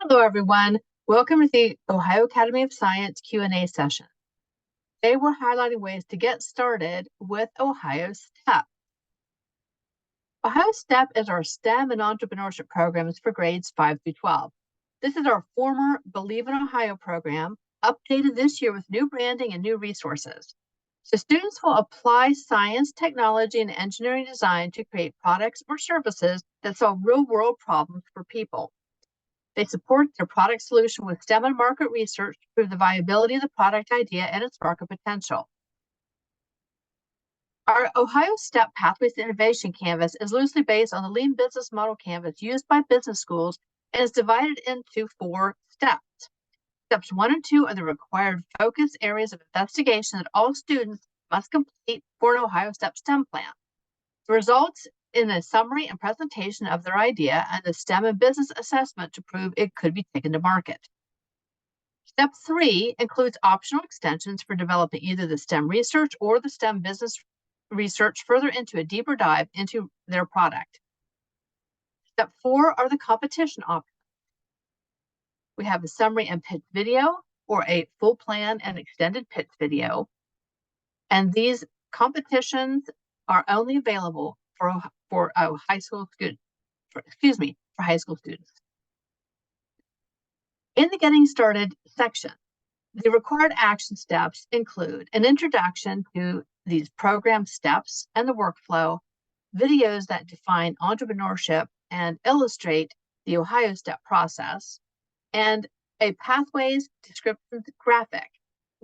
Hello, everyone. Welcome to the Ohio Academy of Science Q&A session. Today, we're highlighting ways to get started with Ohio STEP. Ohio STEP is our STEM and entrepreneurship programs for grades 5 through 12. This is our former Believe in Ohio program, updated this year with new branding and new resources. So students will apply science, technology, and engineering design to create products or services that solve real-world problems for people. They support their product solution with STEM and market research to prove the viability of the product idea and its market potential. Our Ohio STEP Pathways to Innovation Canvas is loosely based on the Lean Business Model Canvas used by business schools and is divided into 4 steps. Steps 1 and 2 are the required focus areas of investigation that all students must complete for an Ohio STEP STEM plan. The results in a summary and presentation of their idea and the STEM and business assessment to prove it could be taken to market. Step 3 includes optional extensions for developing either the STEM research or the STEM business research further into a deeper dive into their product. Step 4 are the competition options. We have a summary and pitch video or a full plan and extended pitch video. And these competitions are only available for high school students. For high school students. In the Getting Started section, the required action steps include an introduction to these program steps and the workflow, videos that define entrepreneurship and illustrate the Ohio STEP process, and a pathways description graphic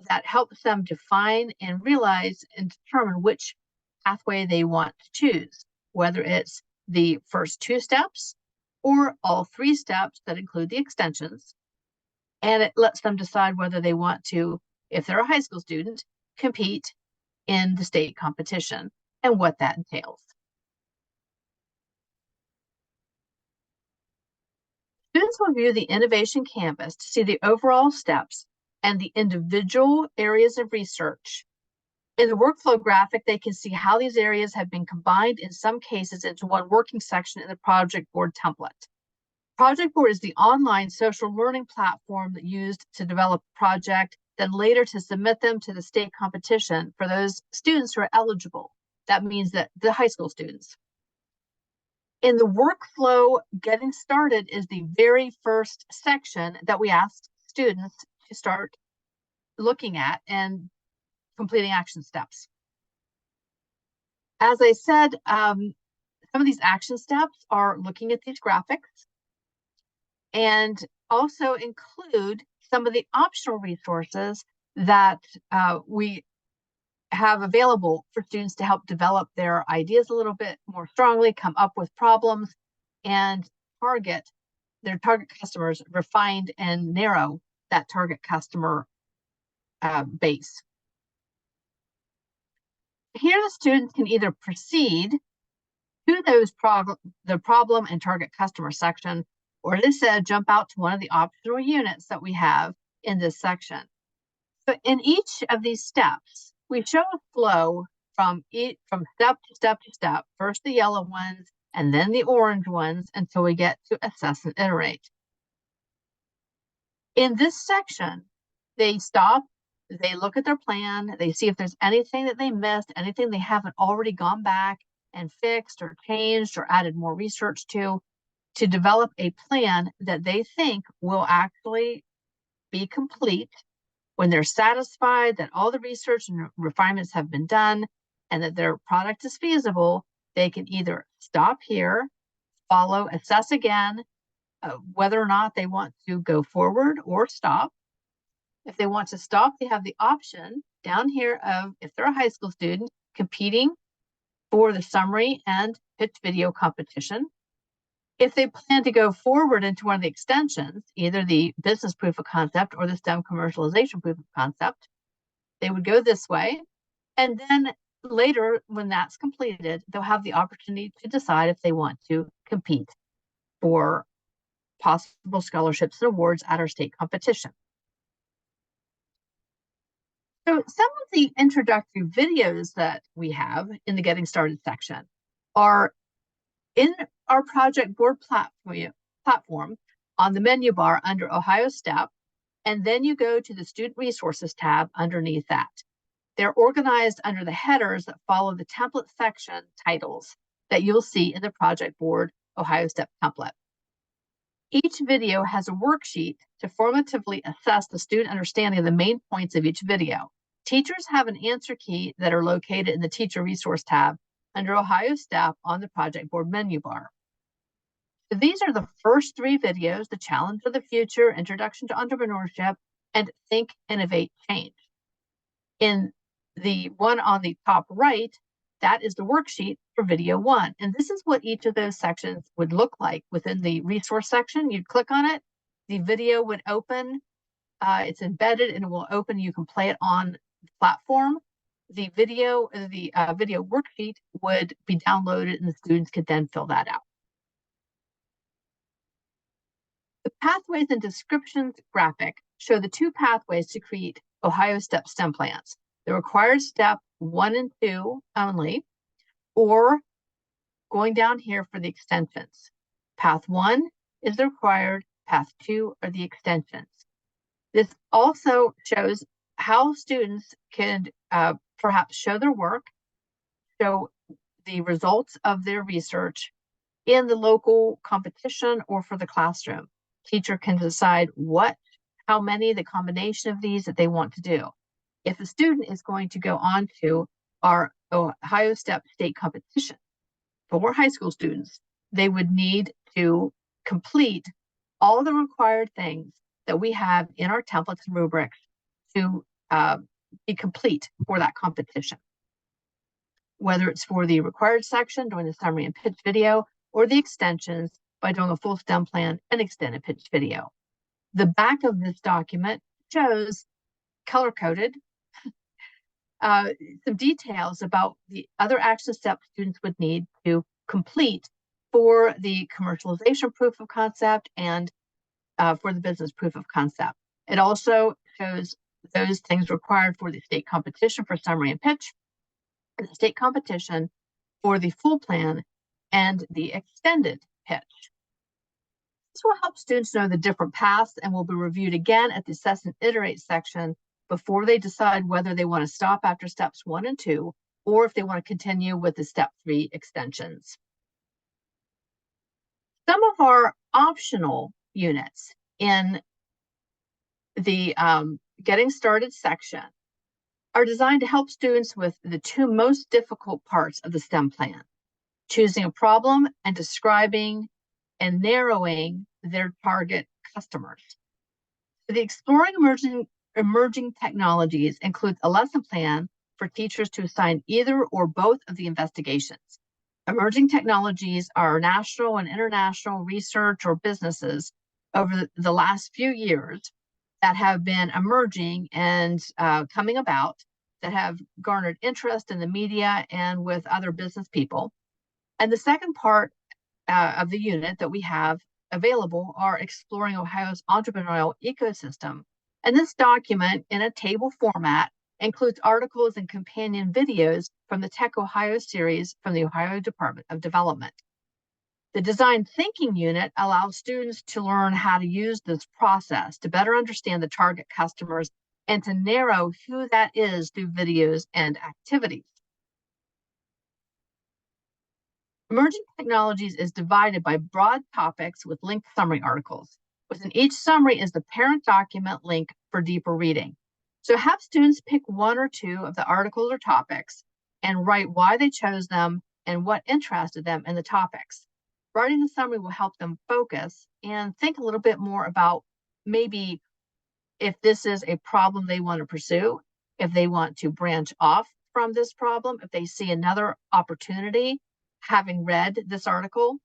that helps them define and realize and determine which pathway they want to choose, whether it's the first 2 steps or all 3 steps that include the extensions. And it lets them decide whether they want to, if they're a high school student, compete in the state competition and what that entails. Students will view the innovation canvas to see the overall steps and the individual areas of research. In the workflow graphic, they can see how these areas have been combined in some cases into one working section in the project board template. Project board is the online social learning platform that used to develop a project, then later to submit them to the state competition for those students who are eligible. That means that the high school students. In the workflow, getting started is the very first section that we asked students to start looking at and completing action steps. As I said, some of these action steps are looking at these graphics and also include some of the optional resources that we have available for students to help develop their ideas a little bit more strongly, come up with problems, and target their target customers, refined and narrow that target customer base. Here, the students can either proceed to the problem and target customer section, or as I said, jump out to one of the optional units that we have in this section. So in each of these steps, we show a flow from step to step to step, first the yellow ones and then the orange ones until we get to assess and iterate. In this section, they stop, they look at their plan, they see if there's anything that they missed, anything they haven't already gone back and fixed or changed or added more research to develop a plan that they think will actually be complete. When they're satisfied that all the research and refinements have been done and that their product is feasible, they can either stop here, follow, assess again, whether or not they want to go forward or stop. If they want to stop, they have the option down here of, if they're a high school student, competing for the summary and pitch video competition. If they plan to go forward into one of the extensions, either the business proof of concept or the STEM commercialization proof of concept, they would go this way. And then later, when that's completed, they'll have the opportunity to decide if they want to compete for possible scholarships and awards at our state competition. So some of the introductory videos that we have in the Getting Started section are in our project board platform. on the menu bar under Ohio STEP, and then you go to the Student Resources tab underneath that. They're organized under the headers that follow the template section titles that you'll see in the Project Board Ohio STEP template. Each video has a worksheet to formatively assess the student understanding of the main points of each video. Teachers have an answer key that are located in the Teacher Resource tab under Ohio STEP on the Project Board menu bar. So these are the first 3 videos: The Challenge of the Future, Introduction to Entrepreneurship, and Think, Innovate, Change. In the one on the top right, that is the worksheet for video 1. And this is what each of those sections would look like. Within the resource section, you'd click on it, the video would open, it's embedded and it will open, you can play it on the platform. The video worksheet would be downloaded and the students could then fill that out. The pathways and descriptions graphic show the 2 pathways to create Ohio STEP STEM plans: the required step 1 and 2 only, or going down here for the extensions. Path 1 is the required, path 2 are the extensions. This also shows how students can perhaps show their work, show the results of their research in the local competition or for the classroom. Teacher can decide how many, the combination of these that they want to do. If a student is going to go on to our Ohio STEP state competition for high school students, they would need to complete all the required things that we have in our templates and rubrics to be complete for that competition. Whether it's for the required section, doing the summary and pitch video, or the extensions by doing a full STEM plan and extended pitch video. The back of this document shows, color-coded, some details about the other action steps students would need to complete for the commercialization proof of concept and for the business proof of concept. It also shows those things required for the state competition for summary and pitch, and the state competition for the full plan and the extended pitch. This will help students know the different paths and will be reviewed again at the Assess and Iterate section before they decide whether they want to stop after steps 1 and 2, or if they want to continue with the step 3 extensions. Some of our optional units in the Getting Started section are designed to help students with the 2 most difficult parts of the STEM plan: choosing a problem and describing and narrowing their target customers. So the Exploring Emerging Technologies includes a lesson plan for teachers to assign either or both of the investigations. Emerging technologies are national and international research or businesses over the last few years that have been emerging and coming about, that have garnered interest in the media and with other business people. And the second part of the unit that we have available are Exploring Ohio's Entrepreneurial Ecosystem. And this document, in a table format, includes articles and companion videos from the Tech Ohio series from the Ohio Department of Development. The Design Thinking unit allows students to learn how to use this process to better understand the target customers and to narrow who that is through videos and activities. Emerging Technologies is divided by broad topics with linked summary articles. Within each summary is the parent document link for deeper reading. So have students pick 1 or 2 of the articles or topics and write why they chose them and what interested them in the topics. Writing the summary will help them focus and think a little bit more about maybe if this is a problem they want to pursue, if they want to branch off from this problem, if they see another opportunity having read this article.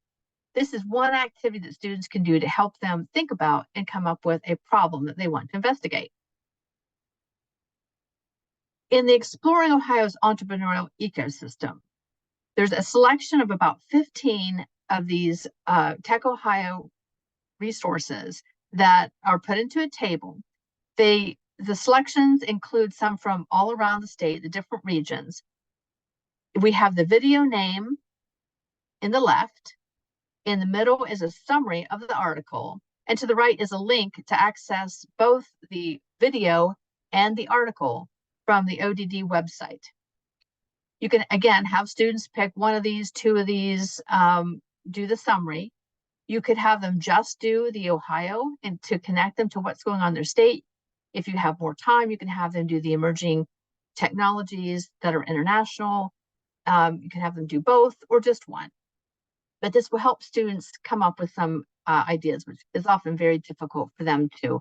This is one activity that students can do to help them think about and come up with a problem that they want to investigate. In the Exploring Ohio's Entrepreneurial Ecosystem, there's a selection of about 15 of these Tech Ohio resources that are put into a table. The selections include some from all around the state, the different regions. We have the video name in the left. In the middle is a summary of the article. And to the right is a link to access both the video and the article from the ODD website. You can, again, have students pick one of these, two of these, do the summary. You could have them just do the Ohio and to connect them to what's going on in their state. If you have more time, you can have them do the emerging technologies that are international. You can have them do both or just one. But this will help students come up with some ideas, which is often very difficult for them to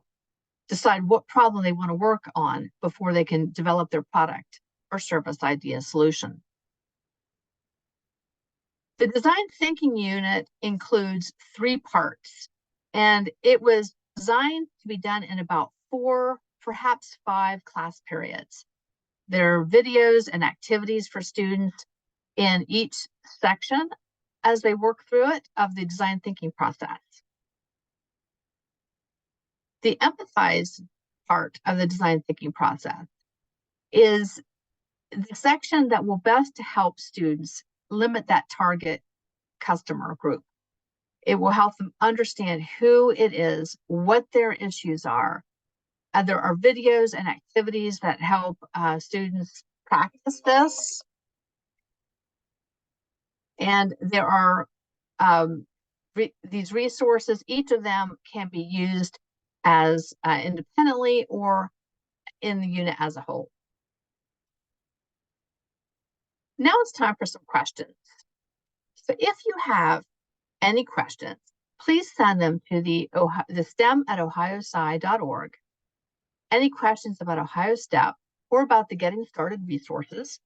decide what problem they want to work on before they can develop their product or service idea solution. The design thinking unit includes 3 parts, and it was designed to be done in about 4, perhaps 5 class periods. There are videos and activities for students in each section as they work through it of the design thinking process. The empathize part of the design thinking process is the section that will best help students limit that target customer group. It will help them understand who it is, what their issues are. There are videos and activities that help students practice this. And there are these resources. Each of them can be used as independently or in the unit as a whole. Now it's time for some questions. So if you have any questions, please send them to the STEM@ohiosci.org. Any questions about Ohio STEP or about the Getting Started resources.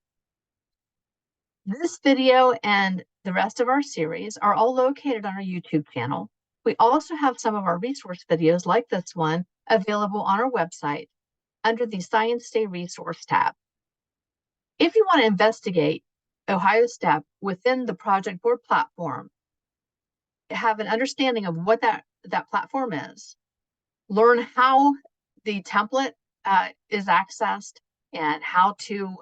This video and the rest of our series are all located on our YouTube channel. We also have some of our resource videos like this one available on our website under the Science Day Resource tab. If you want to investigate Ohio STEP within the Project Board platform, have an understanding of what that platform is, learn how the template is accessed and how to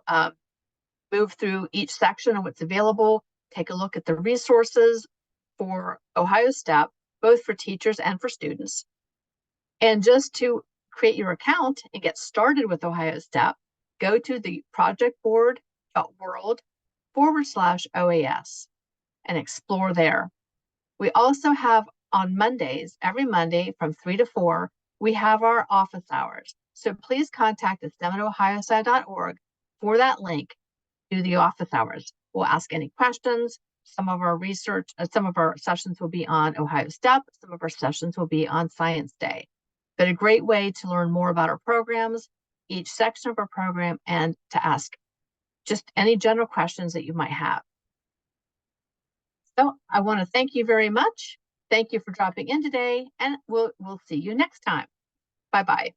move through each section and what's available, take a look at the resources for Ohio STEP, both for teachers and for students. And just to create your account and get started with Ohio STEP, go to the projectboard.world/OAS and explore there. We also have on Mondays, every Monday from 3 to 4, we have our office hours. So please contact us STEM@ohiosci.org for that link to the office hours. We'll ask any questions. Some of our sessions will be on Ohio STEP. Some of our sessions will be on Science Day. But a great way to learn more about our programs, each section of our program, and to ask just any general questions that you might have. So I want to thank you very much. Thank you for dropping in today, and we'll see you next time. Bye-bye.